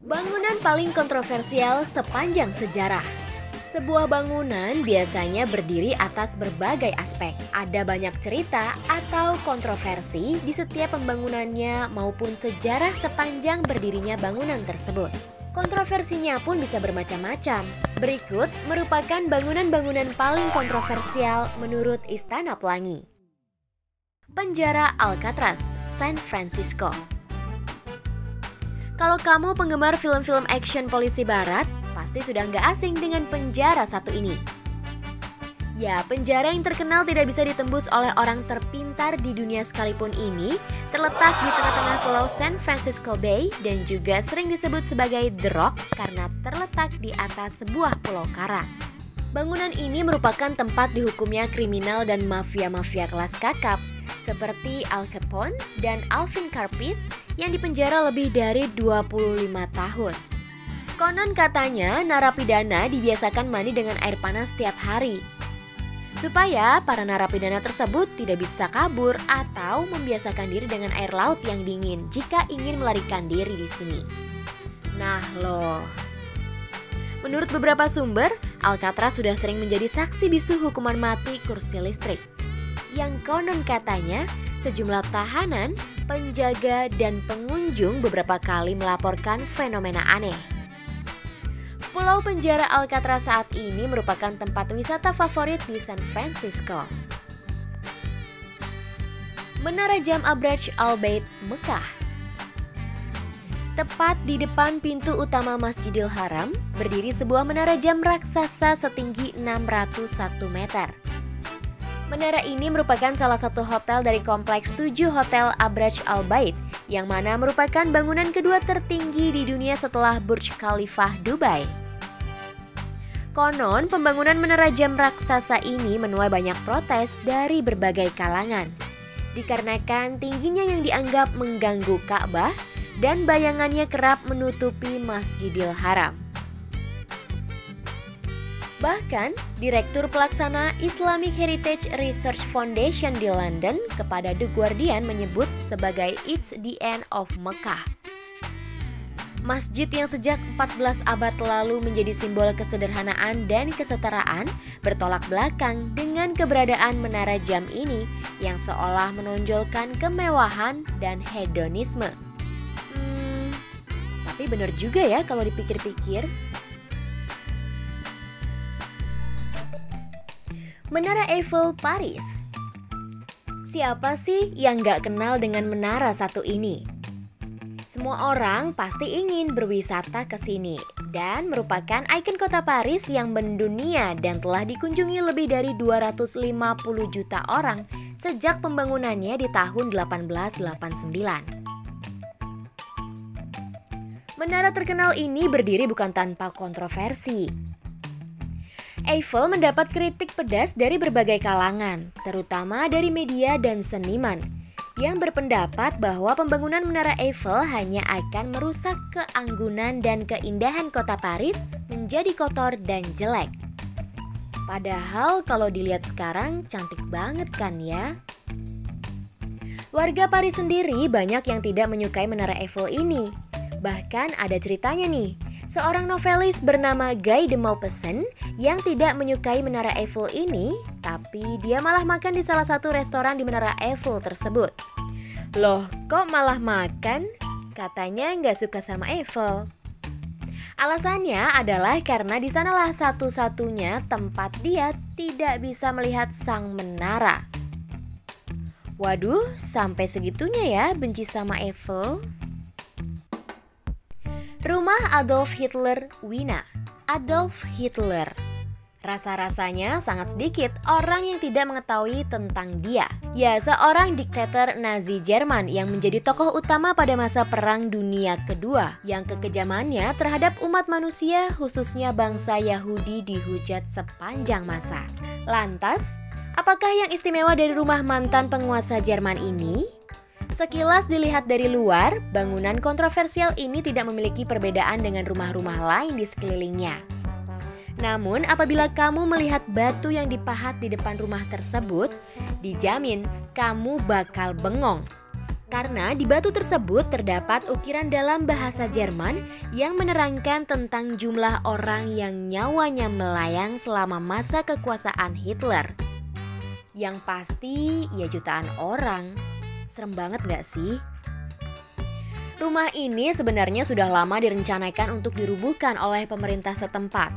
Bangunan paling kontroversial sepanjang sejarah. Sebuah bangunan biasanya berdiri atas berbagai aspek. Ada banyak cerita atau kontroversi di setiap pembangunannya maupun sejarah sepanjang berdirinya bangunan tersebut. Kontroversinya pun bisa bermacam-macam. Berikut merupakan bangunan-bangunan paling kontroversial menurut Istana Pelangi. Penjara Alcatraz, San Francisco. Kalau kamu penggemar film-film action polisi barat, pasti sudah nggak asing dengan penjara satu ini. Ya, penjara yang terkenal tidak bisa ditembus oleh orang terpintar di dunia sekalipun ini terletak di tengah-tengah pulau San Francisco Bay dan juga sering disebut sebagai The Rock karena terletak di atas sebuah pulau karang. Bangunan ini merupakan tempat dihukumnya kriminal dan mafia-mafia kelas kakap seperti Al Capone dan Alvin Karpis yang dipenjara lebih dari 25 tahun. Konon katanya narapidana dibiasakan mandi dengan air panas setiap hari supaya para narapidana tersebut tidak bisa kabur atau membiasakan diri dengan air laut yang dingin jika ingin melarikan diri di sini. Nah loh. Menurut beberapa sumber, Alcatraz sudah sering menjadi saksi bisu hukuman mati kursi listrik. Yang konon katanya sejumlah tahanan, penjaga, dan pengunjung beberapa kali melaporkan fenomena aneh. Pulau penjara Alcatraz saat ini merupakan tempat wisata favorit di San Francisco. Menara Jam Abraj Al-Bait, Mekah. Tepat di depan pintu utama Masjidil Haram, berdiri sebuah menara jam raksasa setinggi 601 meter. Menara ini merupakan salah satu hotel dari kompleks 7 Hotel Abraj Al-Bait, yang mana merupakan bangunan kedua tertinggi di dunia setelah Burj Khalifa Dubai. Konon, pembangunan menara jam raksasa ini menuai banyak protes dari berbagai kalangan. Dikarenakan tingginya yang dianggap mengganggu Ka'bah dan bayangannya kerap menutupi Masjidil Haram. Bahkan, Direktur Pelaksana Islamic Heritage Research Foundation di London kepada The Guardian menyebut sebagai "It's the end of Mekah". Masjid yang sejak 14 abad lalu menjadi simbol kesederhanaan dan kesetaraan bertolak belakang dengan keberadaan menara jam ini yang seolah menonjolkan kemewahan dan hedonisme. Tapi benar juga ya kalau dipikir-pikir. Menara Eiffel, Paris. Siapa sih yang gak kenal dengan menara satu ini? Semua orang pasti ingin berwisata ke sini dan merupakan ikon kota Paris yang mendunia dan telah dikunjungi lebih dari 250 juta orang sejak pembangunannya di tahun 1889. Menara terkenal ini berdiri bukan tanpa kontroversi. Eiffel mendapat kritik pedas dari berbagai kalangan, terutama dari media dan seniman, yang berpendapat bahwa pembangunan Menara Eiffel hanya akan merusak keanggunan dan keindahan kota Paris menjadi kotor dan jelek. Padahal kalau dilihat sekarang cantik banget kan ya? Warga Paris sendiri banyak yang tidak menyukai Menara Eiffel ini. Bahkan ada ceritanya nih, seorang novelis bernama Guy de Maupassant yang tidak menyukai Menara Eiffel ini, tapi dia malah makan di salah satu restoran di Menara Eiffel tersebut. Loh, kok malah makan? Katanya nggak suka sama Eiffel. Alasannya adalah karena di sanalah satu-satunya tempat dia tidak bisa melihat sang menara. Waduh, sampai segitunya ya benci sama Eiffel. Rumah Adolf Hitler, Wina. Adolf Hitler. Rasa-rasanya sangat sedikit orang yang tidak mengetahui tentang dia. Ya, seorang diktator Nazi Jerman yang menjadi tokoh utama pada masa Perang Dunia Kedua, yang kekejamannya terhadap umat manusia khususnya bangsa Yahudi dihujat sepanjang masa. Lantas, apakah yang istimewa dari rumah mantan penguasa Jerman ini? Sekilas dilihat dari luar, bangunan kontroversial ini tidak memiliki perbedaan dengan rumah-rumah lain di sekelilingnya. Namun, apabila kamu melihat batu yang dipahat di depan rumah tersebut, dijamin kamu bakal bengong. Karena di batu tersebut terdapat ukiran dalam bahasa Jerman yang menerangkan tentang jumlah orang yang nyawanya melayang selama masa kekuasaan Hitler. Yang pasti ya jutaan orang. Serem banget gak sih? Rumah ini sebenarnya sudah lama direncanakan untuk dirubuhkan oleh pemerintah setempat.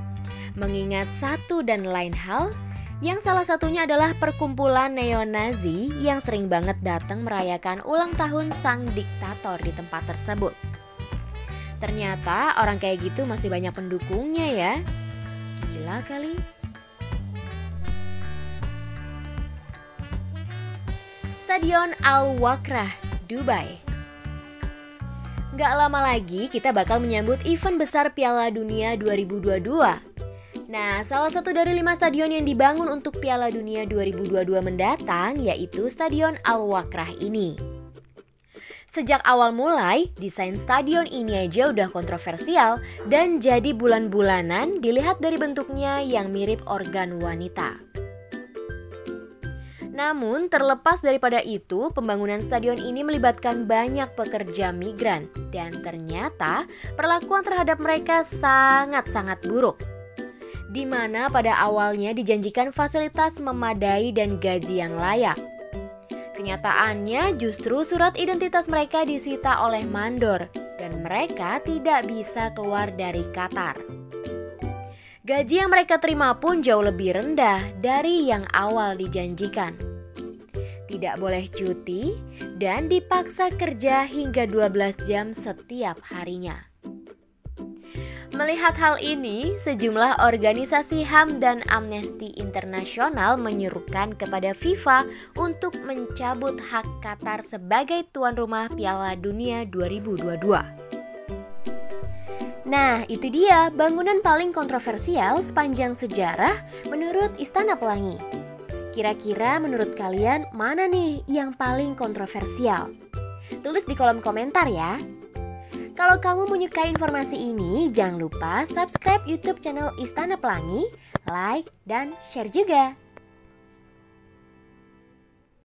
Mengingat satu dan lain hal, yang salah satunya adalah perkumpulan neo-Nazi yang sering banget datang merayakan ulang tahun sang diktator di tempat tersebut. Ternyata orang kayak gitu masih banyak pendukungnya ya. Gila kali. Stadion Al-Wakrah, Dubai. Gak lama lagi kita bakal menyambut event besar Piala Dunia 2022. Nah, salah satu dari 5 stadion yang dibangun untuk Piala Dunia 2022 mendatang yaitu Stadion Al-Wakrah ini. Sejak awal mulai, desain stadion ini aja udah kontroversial dan jadi bulan-bulanan dilihat dari bentuknya yang mirip organ wanita. Namun, terlepas daripada itu, pembangunan stadion ini melibatkan banyak pekerja migran dan ternyata perlakuan terhadap mereka sangat-sangat buruk. Di mana pada awalnya dijanjikan fasilitas memadai dan gaji yang layak. Kenyataannya justru surat identitas mereka disita oleh mandor dan mereka tidak bisa keluar dari Qatar. Gaji yang mereka terima pun jauh lebih rendah dari yang awal dijanjikan. Tidak boleh cuti dan dipaksa kerja hingga 12 jam setiap harinya. Melihat hal ini, sejumlah organisasi HAM dan Amnesty International menyerukan kepada FIFA untuk mencabut hak Qatar sebagai tuan rumah Piala Dunia 2022. Nah, itu dia bangunan paling kontroversial sepanjang sejarah menurut Istana Pelangi. Kira-kira menurut kalian mana nih yang paling kontroversial? Tulis di kolom komentar ya. Kalau kamu menyukai informasi ini, jangan lupa subscribe YouTube channel Istana Pelangi, like, dan share juga.